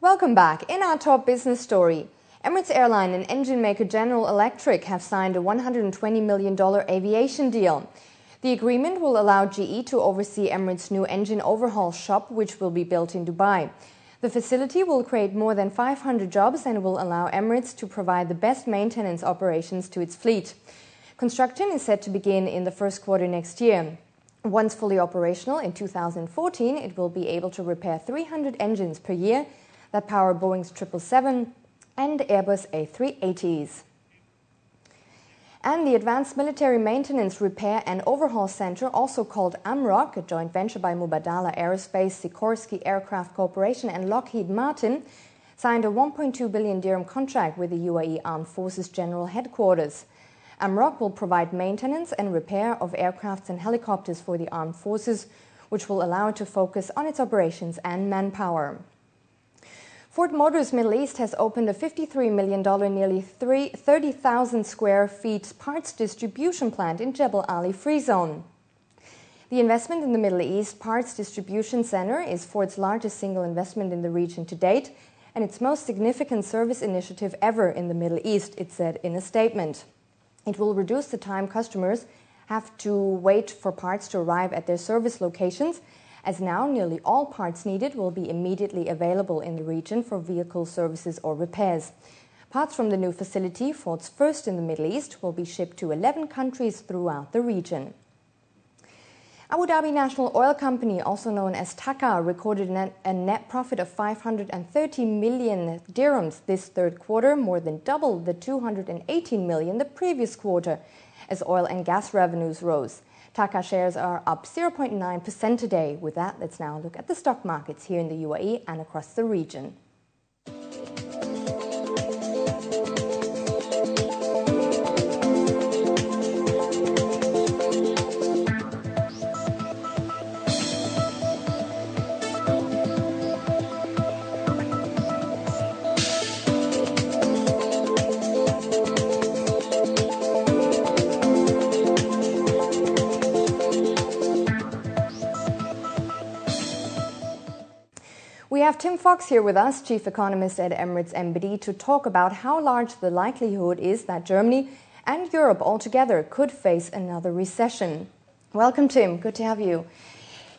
Welcome back. In our top business story, Emirates Airline and engine maker General Electric have signed a $120 million aviation deal. The agreement will allow GE to oversee Emirates' new engine overhaul shop, which will be built in Dubai. The facility will create more than 500 jobs and will allow Emirates to provide the best maintenance operations to its fleet. Construction is set to begin in the first quarter next year. Once fully operational in 2014, it will be able to repair 300 engines per year that power Boeing's 777 and Airbus A380s. And the Advanced Military Maintenance Repair and Overhaul Center, also called AMROC, a joint venture by Mubadala Aerospace, Sikorsky Aircraft Corporation and Lockheed Martin, signed a 1.2 billion dirham contract with the UAE Armed Forces General Headquarters. AMROC will provide maintenance and repair of aircrafts and helicopters for the armed forces, which will allow it to focus on its operations and manpower. Ford Motors Middle East has opened a $53 million, nearly 30,000 square feet parts distribution plant in Jebel Ali Free Zone. The investment in the Middle East Parts Distribution Center is Ford's largest single investment in the region to date and its most significant service initiative ever in the Middle East, it said in a statement. It will reduce the time customers have to wait for parts to arrive at their service locations, as now nearly all parts needed will be immediately available in the region for vehicle services or repairs. Parts from the new facility, Ford's first in the Middle East, will be shipped to 11 countries throughout the region. Abu Dhabi National Oil Company, also known as TAQA, recorded a net profit of 530 million dirhams this third quarter, more than double the 218 million the previous quarter, as oil and gas revenues rose. TAQA shares are up 0.9% today. With that, let's now look at the stock markets here in the UAE and across the region. We have Tim Fox here with us, Chief Economist at Emirates NBD, to talk about how large the likelihood is that Germany and Europe altogether could face another recession. Welcome, Tim. Good to have you.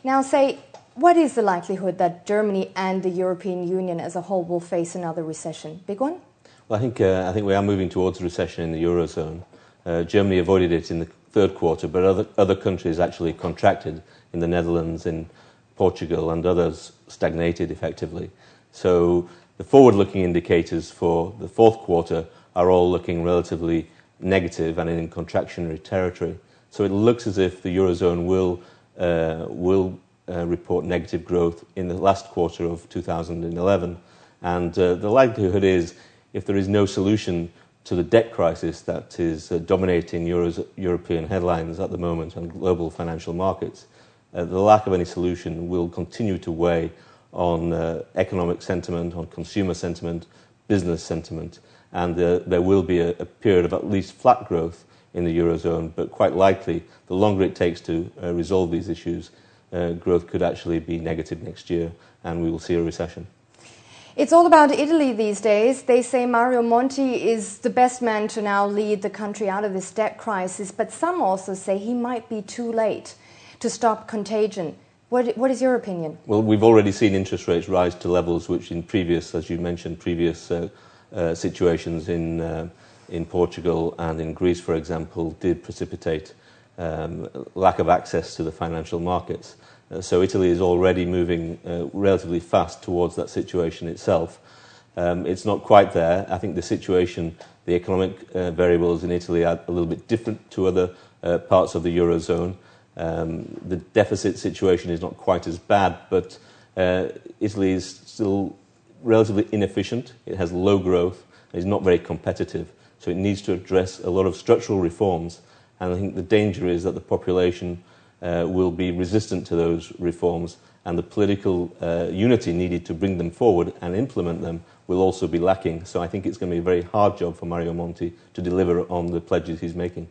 Now, what is the likelihood that Germany and the European Union as a whole will face another recession? Big one? Well, I think we are moving towards a recession in the Eurozone. Germany avoided it in the third quarter, but other countries actually contracted. In the Netherlands, in Portugal and others stagnated effectively. So the forward-looking indicators for the fourth quarter are all looking relatively negative and in contractionary territory. So it looks as if the Eurozone will report negative growth in the last quarter of 2011. And the likelihood is, if there is no solution to the debt crisis that is dominating European headlines at the moment and global financial markets, the lack of any solution will continue to weigh on economic sentiment, on consumer sentiment, business sentiment, and there will be a period of at least flat growth in the Eurozone, but quite likely, the longer it takes to resolve these issues, growth could actually be negative next year, and we will see a recession. It's all about Italy these days. They say Mario Monti is the best man to now lead the country out of this debt crisis, but some also say he might be too late to stop contagion. What is your opinion? Well, we've already seen interest rates rise to levels which in previous, as you mentioned, previous situations in Portugal and in Greece, for example, did precipitate lack of access to the financial markets. So Italy is already moving relatively fast towards that situation itself. It's not quite there. I think the situation, the economic variables in Italy are a little bit different to other parts of the Eurozone. The deficit situation is not quite as bad, but Italy is still relatively inefficient. It has low growth. It is not very competitive. So it needs to address a lot of structural reforms. And I think the danger is that the population will be resistant to those reforms, and the political unity needed to bring them forward and implement them will also be lacking. So I think it's going to be a very hard job for Mario Monti to deliver on the pledges he's making.